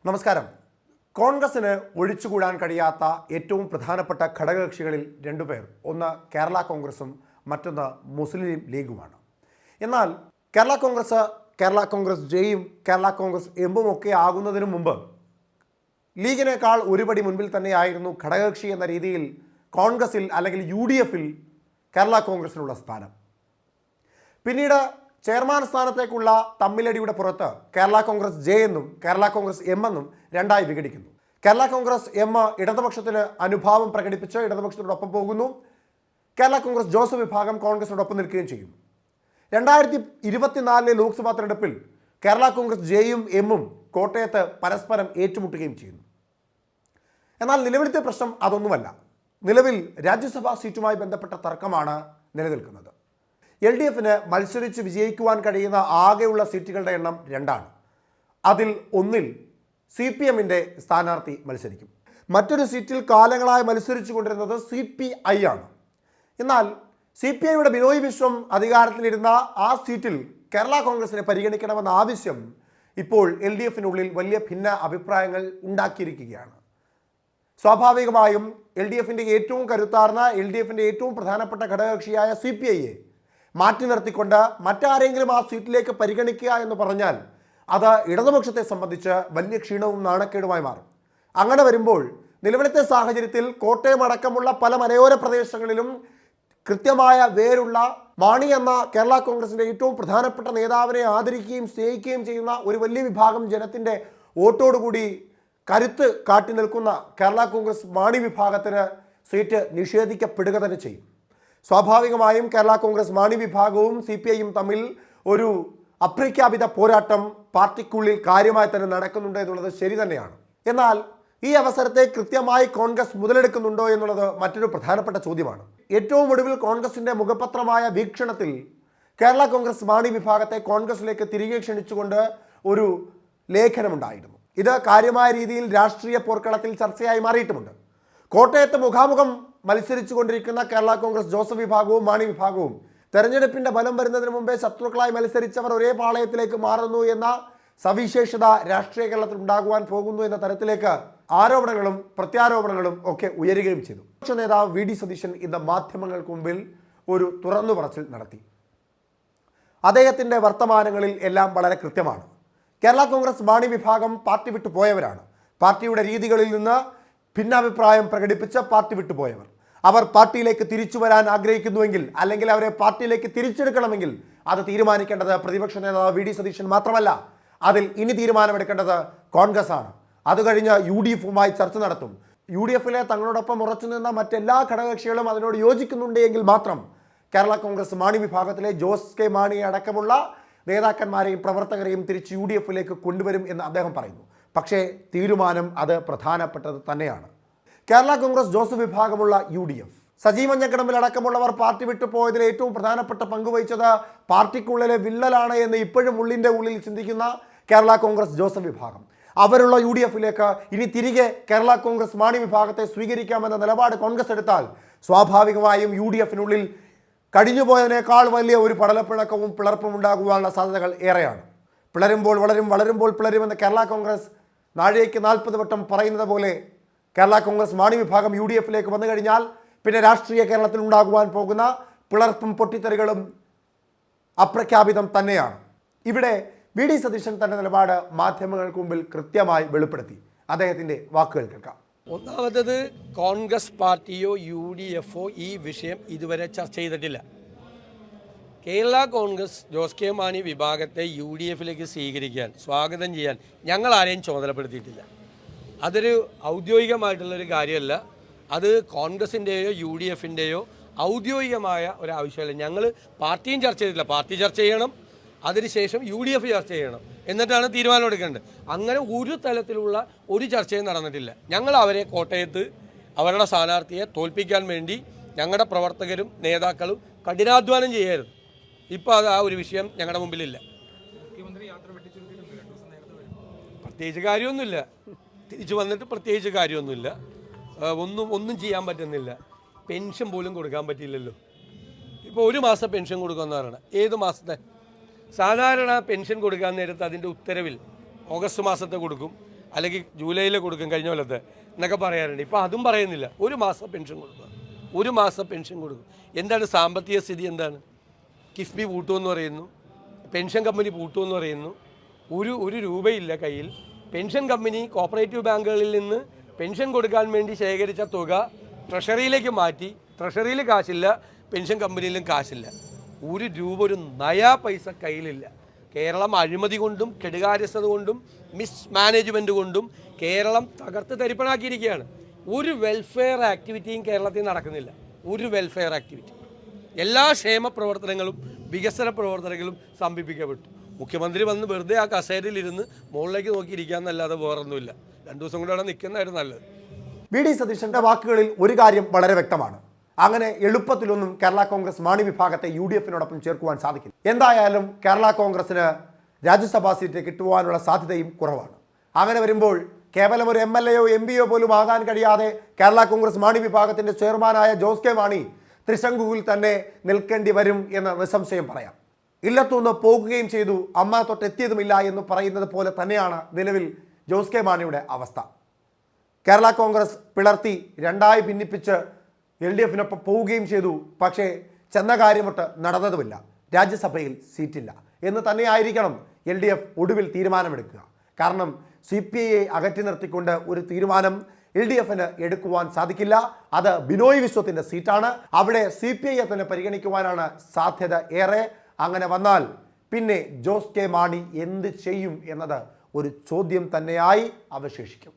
നമസ്കാരം. കോൺഗ്രസിന് ഒഴിച്ചുകൂടാൻ കഴിയാത്ത ഏറ്റവും പ്രധാനപ്പെട്ട ഘടകകക്ഷികളിൽ രണ്ടുപേർ, ഒന്ന് കേരള കോൺഗ്രസും മറ്റൊന്ന് മുസ്ലിം ലീഗുമാണ്. എന്നാൽ കേരള കോൺഗ്രസ് ജെയും കേരള കോൺഗ്രസ് എമ്മും ഒക്കെ ആകുന്നതിന് മുമ്പ് ലീഗിനേക്കാൾ ഒരുപടി മുൻപിൽ തന്നെയായിരുന്നു ഘടകകക്ഷി എന്ന രീതിയിൽ കോൺഗ്രസിൽ അല്ലെങ്കിൽ UDFിൽ കേരള കോൺഗ്രസിനുള്ള സ്ഥാനം. പിന്നീട് ചെയർമാൻ സ്ഥാനത്തേക്കുള്ള തമ്മിലടിയുടെ പുറത്ത് കേരള കോൺഗ്രസ് ജെ എന്നും കേരള കോൺഗ്രസ് എം എന്നും രണ്ടായി വിഘടിക്കുന്നു. കേരള കോൺഗ്രസ് എം ഇടതുപക്ഷത്തിന് അനുഭാവം പ്രകടിപ്പിച്ച് ഇടതുപക്ഷത്തിനോടൊപ്പം പോകുന്നു. കേരള കോൺഗ്രസ് ജോസഫ് വിഭാഗം കോൺഗ്രസിനോടൊപ്പം നിൽക്കുകയും ചെയ്യുന്നു. 2024 ലോക്സഭാ തെരഞ്ഞെടുപ്പിൽ കേരള കോൺഗ്രസ് ജെയും എമ്മും കോട്ടയത്ത് പരസ്പരം ഏറ്റുമുട്ടുകയും ചെയ്യുന്നു. എന്നാൽ നിലവിലത്തെ പ്രശ്നം അതൊന്നുമല്ല. നിലവിൽ രാജ്യസഭാ സീറ്റുമായി ബന്ധപ്പെട്ട തർക്കമാണ് നിലനിൽക്കുന്നത്. LDFന് മത്സരിച്ച് വിജയിക്കുവാൻ കഴിയുന്ന ആകെയുള്ള സീറ്റുകളുടെ എണ്ണം 2ആണ്. അതിൽ ഒന്നിൽ CPMന്റെ സ്ഥാനാർത്ഥി മത്സരിക്കും. മറ്റൊരു സീറ്റിൽ കാലങ്ങളായി മത്സരിച്ചു കൊണ്ടിരുന്നത് CPI ആണ്. എന്നാൽ CPIയുടെ ബിനോയ് വിശ്വം അധികാരത്തിലിരുന്ന ആ സീറ്റിൽ കേരള കോൺഗ്രസിനെ പരിഗണിക്കണമെന്ന ആവശ്യം ഇപ്പോൾ LDFനുള്ളിൽ വലിയ ഭിന്ന അഭിപ്രായങ്ങൾ ഉണ്ടാക്കിയിരിക്കുകയാണ്. സ്വാഭാവികമായും LDFന്റെ ഏറ്റവും കരുത്താർന്ന LDFന്റെ ഏറ്റവും പ്രധാനപ്പെട്ട ഘടകകക്ഷിയായ CPIയെ മാറ്റി നിർത്തിക്കൊണ്ട് മറ്റാരെങ്കിലും ആ സീറ്റിലേക്ക് പരിഗണിക്കുക എന്ന് പറഞ്ഞാൽ അത് ഇടതുപക്ഷത്തെ സംബന്ധിച്ച് വലിയ ക്ഷീണവും നാണക്കേടുമായി മാറും. അങ്ങനെ വരുമ്പോൾ നിലവിലത്തെ സാഹചര്യത്തിൽ കോട്ടയം അടക്കമുള്ള പല മലയോര പ്രദേശങ്ങളിലും കൃത്യമായ വേരുള്ള മാണി എന്ന കേരള കോൺഗ്രസിൻ്റെ ഏറ്റവും പ്രധാനപ്പെട്ട നേതാവിനെ ആദരിക്കുകയും സ്നേഹിക്കുകയും ചെയ്യുന്ന ഒരു വലിയ വിഭാഗം ജനത്തിൻ്റെ വോട്ടോടുകൂടി കരുത്ത് കാട്ടി നിൽക്കുന്ന കേരള കോൺഗ്രസ് മാണി വിഭാഗത്തിന് സീറ്റ് നിഷേധിക്കപ്പെടുക തന്നെ ചെയ്യും. സ്വാഭാവികമായും കേരള കോൺഗ്രസ് മാണി വിഭാഗവും CPIയും തമ്മിൽ ഒരു അപ്രഖ്യാപിത പോരാട്ടം പാർട്ടിക്കുള്ളിൽ കാര്യമായി തന്നെ നടക്കുന്നുണ്ട് എന്നുള്ളത് ശരി തന്നെയാണ്. എന്നാൽ ഈ അവസരത്തെ കൃത്യമായി കോൺഗ്രസ് മുതലെടുക്കുന്നുണ്ടോ എന്നുള്ളത് മറ്റൊരു പ്രധാനപ്പെട്ട ചോദ്യമാണ്. ഏറ്റവും ഒടുവിൽ കോൺഗ്രസിൻ്റെ മുഖപത്രമായ വീക്ഷണത്തിൽ കേരള കോൺഗ്രസ് മാണി വിഭാഗത്തെ കോൺഗ്രസിലേക്ക് തിരികെ ക്ഷണിച്ചുകൊണ്ട് ഒരു ലേഖനമുണ്ടായിരുന്നു. ഇത് കാര്യമായ രീതിയിൽ രാഷ്ട്രീയ പോർക്കളത്തിൽ ചർച്ചയായി മാറിയിട്ടുമുണ്ട്. കോട്ടയത്ത് മുഖാമുഖം മത്സരിച്ചു കൊണ്ടിരിക്കുന്ന കേരള കോൺഗ്രസ് ജോസഫ് വിഭാഗവും മാണി വിഭാഗവും തെരഞ്ഞെടുപ്പിൻ്റെ ഫലം വരുന്നതിന് മുമ്പേ ശത്രുക്കളായി മത്സരിച്ചവർ ഒരേ പാളയത്തിലേക്ക് മാറുന്നു എന്ന സവിശേഷത രാഷ്ട്രീയ കേരളത്തിൽ ഉണ്ടാകുവാൻ പോകുന്നു എന്ന തരത്തിലേക്ക് ആരോപണങ്ങളും പ്രത്യാരോപണങ്ങളും ഒക്കെ ഉയരുകയും ചെയ്തു. പ്രതിപക്ഷ നേതാവ് VD സതീശൻ ഇന്ന് മാധ്യമങ്ങൾക്ക് മുമ്പിൽ ഒരു തുറന്നു പറച്ചിൽ നടത്തി. അദ്ദേഹത്തിൻ്റെ വർത്തമാനങ്ങളിൽ എല്ലാം വളരെ കൃത്യമാണ്. കേരള കോൺഗ്രസ് മാണി വിഭാഗം പാർട്ടി വിട്ടു പോയവരാണ്. പാർട്ടിയുടെ രീതികളിൽ നിന്ന് ഭിന്നാഭിപ്രായം പ്രകടിപ്പിച്ച് പാർട്ടി വിട്ടുപോയവർ. അവർ പാർട്ടിയിലേക്ക് തിരിച്ചു വരാൻ ആഗ്രഹിക്കുന്നുവെങ്കിൽ അല്ലെങ്കിൽ അവരെ പാർട്ടിയിലേക്ക് തിരിച്ചെടുക്കണമെങ്കിൽ അത് തീരുമാനിക്കേണ്ടത് പ്രതിപക്ഷ നേതാവ് VD സതീശൻ മാത്രമല്ല. അതിൽ ഇനി തീരുമാനമെടുക്കേണ്ടത് കോൺഗ്രസ് ആണ്. അത് കഴിഞ്ഞ് UDFുമായി ചർച്ച നടത്തും. UDFിലെ തങ്ങളോടൊപ്പം ഉറച്ചു നിന്ന മറ്റെല്ലാ ഘടകകക്ഷികളും അതിനോട് യോജിക്കുന്നുണ്ട് എങ്കിൽ മാത്രം കേരള കോൺഗ്രസ് മാണി വിഭാഗത്തിലെ ജോസ് കെ മാണി അടക്കമുള്ള നേതാക്കന്മാരെയും പ്രവർത്തകരെയും തിരിച്ച് UDFിലേക്ക് കൊണ്ടുവരും എന്ന് അദ്ദേഹം പറയുന്നു. പക്ഷേ തീരുമാനം അത് പ്രധാനപ്പെട്ടത് തന്നെയാണ്. കേരള കോൺഗ്രസ് ജോസഫ് വിഭാഗമുള്ള UDF, സജീവ ഞെക്കടമ്പിലടക്കമുള്ളവർ പാർട്ടി വിട്ടു പോയതിൽ ഏറ്റവും പ്രധാനപ്പെട്ട പങ്കുവഹിച്ചത് പാർട്ടിക്കുള്ളിലെ വിള്ളലാണ് എന്ന് ഇപ്പോഴും ഉള്ളിൻ്റെ ഉള്ളിൽ ചിന്തിക്കുന്ന കേരള കോൺഗ്രസ് ജോസഫ് വിഭാഗം. അവരുള്ള UDFിലേക്ക് ഇനി തിരികെ കേരള കോൺഗ്രസ് മാണി വിഭാഗത്തെ സ്വീകരിക്കാമെന്ന നിലപാട് കോൺഗ്രസ് എടുത്താൽ സ്വാഭാവികമായും UDFിനുള്ളിൽ കഴിഞ്ഞുപോയതിനേക്കാൾ വലിയ ഒരു പടലപ്പിണക്കവും പിളർപ്പും ഉണ്ടാകുവാനുള്ള സാധ്യതകൾ ഏറെയാണ്. പിളരുമ്പോൾ വളരും, വളരുമ്പോൾ പിളരുമെന്ന് കേരള കോൺഗ്രസ് നാഴികയ്ക്ക് 40 വട്ടം പറയുന്നത് പോലെ കേരള കോൺഗ്രസ് മാണി വിഭാഗം UDFിലേക്ക് വന്നു കഴിഞ്ഞാൽ പിന്നെ രാഷ്ട്രീയ കേരളത്തിൽ ഉണ്ടാകുവാൻ പോകുന്ന പിളർപ്പും പൊട്ടിത്തെറികളും അപ്രഖ്യാപിതം തന്നെയാണ്. ഇവിടെ VD സതീശൻ തന്റെ നിലപാട് മാധ്യമങ്ങൾക്ക് മുമ്പിൽ കൃത്യമായി വെളിപ്പെടുത്തി. വാക്കുകൾ കേൾക്കാം. ഒന്നാമത്തത്, കോൺഗ്രസ് പാർട്ടിയോ UDFോ ഈ വിഷയം ഇതുവരെ ചർച്ച ചെയ്തിട്ടില്ല. കേരള കോൺഗ്രസ് ജോസ് കെ മാണി വിഭാഗത്തെ UDFിലേക്ക് സ്വീകരിക്കാൻ, സ്വാഗതം ചെയ്യാൻ ഞങ്ങൾ ആരെയും ചുമതലപ്പെടുത്തിയിട്ടില്ല. അതൊരു ഔദ്യോഗികമായിട്ടുള്ളൊരു കാര്യമല്ല. അത് കോൺഗ്രസിൻ്റെയോ UDFിൻ്റെയോ ഔദ്യോഗികമായ ഒരാവശ്യമല്ല. ഞങ്ങൾ പാർട്ടിയും ചർച്ച ചെയ്തിട്ടില്ല. പാർട്ടി ചർച്ച ചെയ്യണം, അതിനുശേഷം UDF ചർച്ച ചെയ്യണം, എന്നിട്ടാണ് തീരുമാനം എടുക്കേണ്ടത്. അങ്ങനെ ഒരു തലത്തിലുള്ള ഒരു ചർച്ചയും നടന്നിട്ടില്ല. ഞങ്ങൾ അവരെ കോട്ടയത്ത് അവരുടെ സ്ഥാനാർത്ഥിയെ തോൽപ്പിക്കാൻ വേണ്ടി ഞങ്ങളുടെ പ്രവർത്തകരും നേതാക്കളും കഠിനാധ്വാനം ചെയ്യായിരുന്നു. ഇപ്പോൾ അത് ആ ഒരു വിഷയം ഞങ്ങളുടെ മുമ്പിലില്ല. പ്രത്യേകിച്ച് കാര്യമൊന്നുമില്ല. തിരിച്ചു വന്നിട്ട് പ്രത്യേകിച്ച് കാര്യമൊന്നുമില്ല. ഒന്നും ചെയ്യാൻ പറ്റുന്നില്ല. പെൻഷൻ പോലും കൊടുക്കാൻ പറ്റിയില്ലല്ലോ. ഇപ്പോൾ 1 മാസം പെൻഷൻ കൊടുക്കുമെന്ന് പറയണം. ഏത് മാസത്തെ? സാധാരണ പെൻഷൻ കൊടുക്കാൻ നേരത്ത് അതിൻ്റെ ഉത്തരവിൽ ഓഗസ്റ്റ് മാസത്തെ കൊടുക്കും, അല്ലെങ്കിൽ ജൂലൈയിൽ കൊടുക്കും കഴിഞ്ഞ കൊല്ലത്തെ എന്നൊക്കെ പറയാറുണ്ട്. ഇപ്പോൾ അതും പറയുന്നില്ല. ഒരു മാസം പെൻഷൻ കൊടുക്കുക, ഒരു മാസം പെൻഷൻ കൊടുക്കും. എന്താണ് സാമ്പത്തിക സ്ഥിതി? എന്താണ്? കിഫ്ബി പൂട്ടുമെന്ന് പറയുന്നു, പെൻഷൻ കമ്പനി പൂട്ടുമെന്ന് പറയുന്നു. ഒരു രൂപയില്ല കയ്യിൽ. പെൻഷൻ കമ്പനി കോപ്പറേറ്റീവ് ബാങ്കുകളിൽ നിന്ന് പെൻഷൻ കൊടുക്കാൻ വേണ്ടി ശേഖരിച്ച തുക ട്രഷറിയിലേക്ക് മാറ്റി. ട്രഷറിയിൽ കാശില്ല, പെൻഷൻ കമ്പനിയിലും കാശില്ല. ഒരു രൂപ, ഒരു നയാ പൈസ കയ്യിലില്ല. കേരളം അഴിമതി കൊണ്ടും കെടുകാര്യസ്ഥത കൊണ്ടും മിസ്മാനേജ്മെൻറ്റ് കൊണ്ടും കേരളം തകർത്ത് തരിപ്പണാക്കിയിരിക്കുകയാണ്. ഒരു വെൽഫെയർ ആക്ടിവിറ്റിയും കേരളത്തിൽ നടക്കുന്നില്ല. ഒരു വെൽഫെയർ ആക്ടിവിറ്റി, എല്ലാ ക്ഷേമ പ്രവർത്തനങ്ങളും വികസന പ്രവർത്തനങ്ങളും സ്തംഭിപ്പിക്കപ്പെട്ടു. മുഖ്യമന്ത്രി വന്ന് വെറുതെ ആ കസേരയിലിരുന്ന് മുകളിലേക്ക് നോക്കിയിരിക്കാന്നല്ലാതെ വേറൊന്നുമില്ല. 2 ദിവസം കൂടെ അവിടെ നിൽക്കുന്നതായിരുന്നു നല്ലത്. വി.ഡി. സതീശന്റെ വാക്കുകളിൽ ഒരു കാര്യം വളരെ വ്യക്തമാണ്. അങ്ങനെ എളുപ്പത്തിലൊന്നും കേരള കോൺഗ്രസ് മാണി വിഭാഗത്തെ UDF-നോടൊപ്പം ചേർക്കുവാൻ സാധിക്കില്ല. എന്തായാലും കേരള കോൺഗ്രസിന് രാജ്യസഭാ സീറ്റ് കിട്ടുവാനുള്ള സാധ്യതയും കുറവാണ്. അങ്ങനെ വരുമ്പോൾ കേവലം ഒരു MLA-യോ MP-യോ പോലും ആകാൻ കഴിയാതെ കേരള കോൺഗ്രസ് മാണി വിഭാഗത്തിന്റെ ചെയർമാനായ ജോസ് കെ മാണി ത്രിശങ്കുവിൽ തന്നെ നിൽക്കേണ്ടി വരും എന്ന് നിസ്സംശയം പറയാം. ഇല്ലത്തുനിന്ന് പോകുകയും ചെയ്തു, അമ്മ തൊട്ടെത്തിയതുമില്ല എന്ന് പറയുന്നത് പോലെ തന്നെയാണ് നിലവിൽ ജോസ് കെ മാണിയുടെ അവസ്ഥ. കേരള കോൺഗ്രസ് പിളർത്തി രണ്ടായി ഭിന്നിപ്പിച്ച് LDF-നൊപ്പം പോവുകയും ചെയ്തു. പക്ഷേ ചെന്ന കാര്യമൊട്ട് നടന്നതുമില്ല. രാജ്യസഭയിൽ സീറ്റില്ല എന്ന് തന്നെയായിരിക്കണം LDF ഒടുവിൽ തീരുമാനമെടുക്കുക. കാരണം CPI-യെ അകറ്റി നിർത്തിക്കൊണ്ട് ഒരു തീരുമാനം LDF-ന് എടുക്കുവാൻ സാധിക്കില്ല. അത് ബിനോയ് വിശ്വത്തിൻ്റെ സീറ്റാണ്. അവിടെ CPI-യെ തന്നെ പരിഗണിക്കുവാനാണ് സാധ്യത ഏറെ. അങ്ങനെ വന്നാൽ പിന്നെ ജോസ് കെ മാണി എന്ത് ചെയ്യും എന്നത് ഒരു ചോദ്യം തന്നെയായി അവശേഷിക്കും.